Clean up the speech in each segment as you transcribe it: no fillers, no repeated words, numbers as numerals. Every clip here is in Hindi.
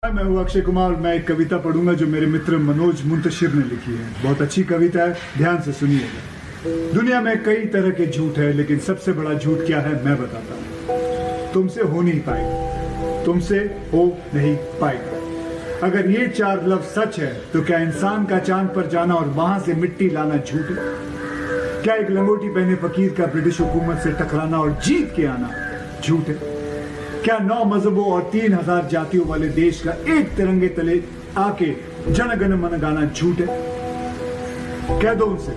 मैं हूँ अक्षय कुमार। मैं एक कविता पढ़ूंगा जो मेरे मित्र मनोज मुंतशिर ने लिखी है। बहुत अच्छी कविता है, ध्यान से सुनिएगा। दुनिया में कई तरह के झूठ है, लेकिन सबसे बड़ा झूठ क्या है मैं बताता हूँ। तुमसे हो नहीं पाएगा, तुमसे हो नहीं पाएगा। अगर ये 4 लफ्ज सच है तो क्या इंसान का चांद पर जाना और वहां से मिट्टी लाना झूठ है? क्या एक लंगोटी पहने फकीर का ब्रिटिश हुकूमत से टकराना और जीत के आना झूठ है? क्या 9 मजहबों और 3000 जातियों वाले देश का एक तिरंगे तले आके जन गण मन गाना झूठ है? कह दो उनसे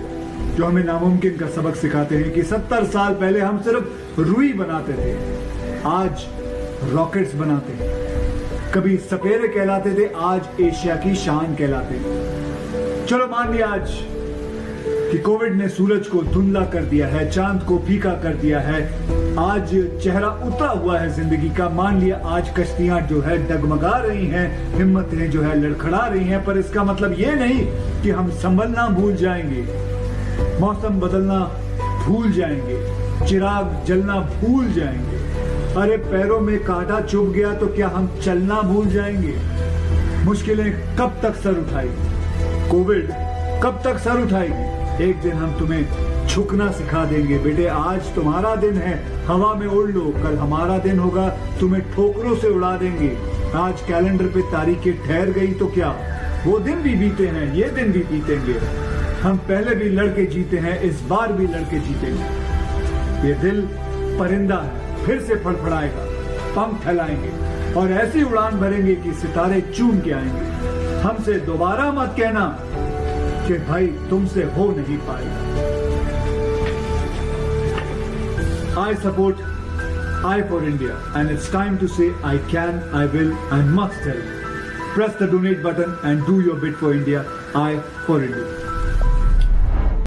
जो हमें नामुमकिन का सबक सिखाते हैं कि 70 साल पहले हम सिर्फ रुई बनाते थे, आज रॉकेट्स बनाते हैं। कभी सपेरे कहलाते थे, आज एशिया की शान कहलाते हैं। चलो मान लिया आज कि कोविड ने सूरज को धुंधला कर दिया है, चांद को फीका कर दिया है, आज चेहरा उतरा हुआ है जिंदगी का। मान लिया आज कश्तियां जो है डगमगा रही हैं, हिम्मतें जो है लड़खड़ा रही हैं, पर इसका मतलब ये नहीं कि हम संभलना भूल जाएंगे, मौसम बदलना भूल जाएंगे, चिराग जलना भूल जाएंगे। अरे पैरों में कांटा चुभ गया तो क्या हम चलना भूल जाएंगे? मुश्किलें कब तक सर उठाएगी? कोविड कब तक सर उठाएगी? एक दिन हम तुम्हें झुकना सिखा देंगे। बेटे आज तुम्हारा दिन है, हवा में उड़ लो, कल हमारा दिन होगा, तुम्हें ठोकरों से उड़ा देंगे। आज कैलेंडर पे तारीखें ठहर गई तो क्या वो दिन भी बीते हैं, ये दिन भी बीतेंगे। हम पहले भी लड़के जीते हैं, इस बार भी लड़के जीतेंगे। ये दिल परिंदा है, फिर से फड़फड़ाएगा, पंख फैलाएंगे और ऐसी उड़ान भरेंगे कि सितारे चूम के आएंगे। हमसे दोबारा मत कहना कि भाई तुमसे हो नहीं पाएगा। I support I for India and it's time to say I can, I will and must help. Press the donate button and do your bit for India. I for India.